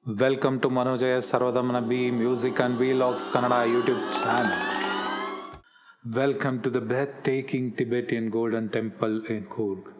Welcome to Manojaya Sarvadamanabi Music and Vlogs Kannada YouTube channel. Welcome to the breathtaking Tibetan Golden Temple in Coorg,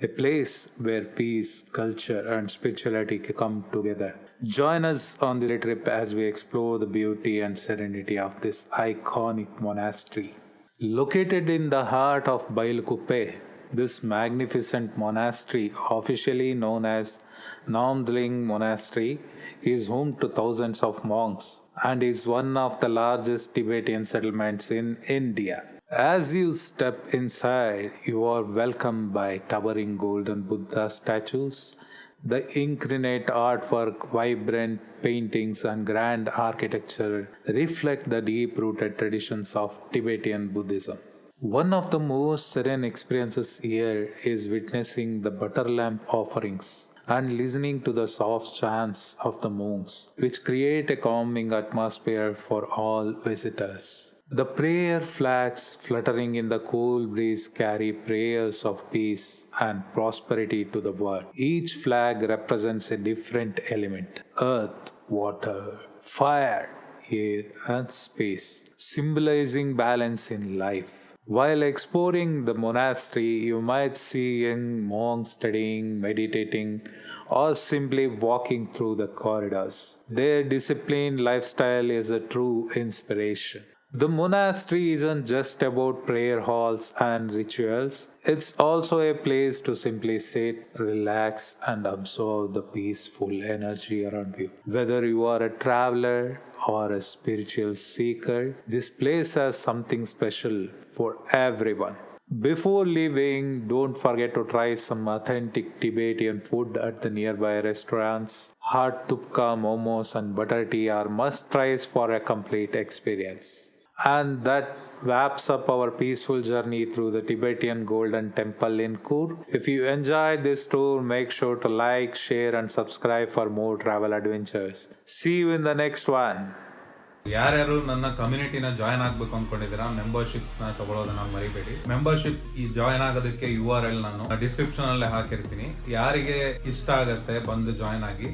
a place where peace, culture, and spirituality come together. Join us on the trip as we explore the beauty and serenity of this iconic monastery. Located in the heart of Bylakuppe, this magnificent monastery, officially known as Namdroling Monastery, is home to thousands of monks and is one of the largest Tibetan settlements in India. As you step inside, you are welcomed by towering golden Buddha statues, the intricate artwork, vibrant paintings, and grand architecture reflect the deep rooted traditions of Tibetan Buddhism. One of the most serene experiences here is witnessing the butter lamp offerings and listening to the soft chants of the monks, which create a calming atmosphere for all visitors. The prayer flags fluttering in the cool breeze carry prayers of peace and prosperity to the world. Each flag represents a different element: earth, water, fire, air, and space, symbolizing balance in life. While exploring the monastery, you might see young monks studying, meditating, or simply walking through the corridors. Their disciplined lifestyle is a true inspiration. The monastery isn't just about prayer halls and rituals, it's also a place to simply sit, relax, and absorb the peaceful energy around you. Whether you are a traveler or a spiritual seeker, this place has something special for everyone. Before leaving, don't forget to try some authentic Tibetan food at the nearby restaurants. Hot tupka, momos, and butter tea are must tries for a complete experience. And that wraps up our peaceful journey through the Tibetan Golden Temple in Coorg. If you enjoyed this tour, make sure to like, share, and subscribe for more travel adventures. See you in the next one. ಯಾರ್ಯಾರು ನನ್ನ ಕಮ್ಯುನಿಟಿನ join ಆಗಬೇಕು ಅಂದ್ಕೊಂಡಿದ್ದೀರಾ, ಮೆಂಬರ್ಶಿಪ್ಸ್ನ ತಗೊಳ್ಳೋದನ್ನ ಮರಿಬೇಡಿ. Membership ಈ join ಆಗೋದಕ್ಕೆ URL ನಾನು description ಅಲ್ಲೇ ಹಾಕಿರ್ತೀನಿ. ಯಾರಿಗೆ ಇಷ್ಟ ಆಗತ್ತೆ ಬಂದು ಜಾಯ್ನ್ ಆಗಿ.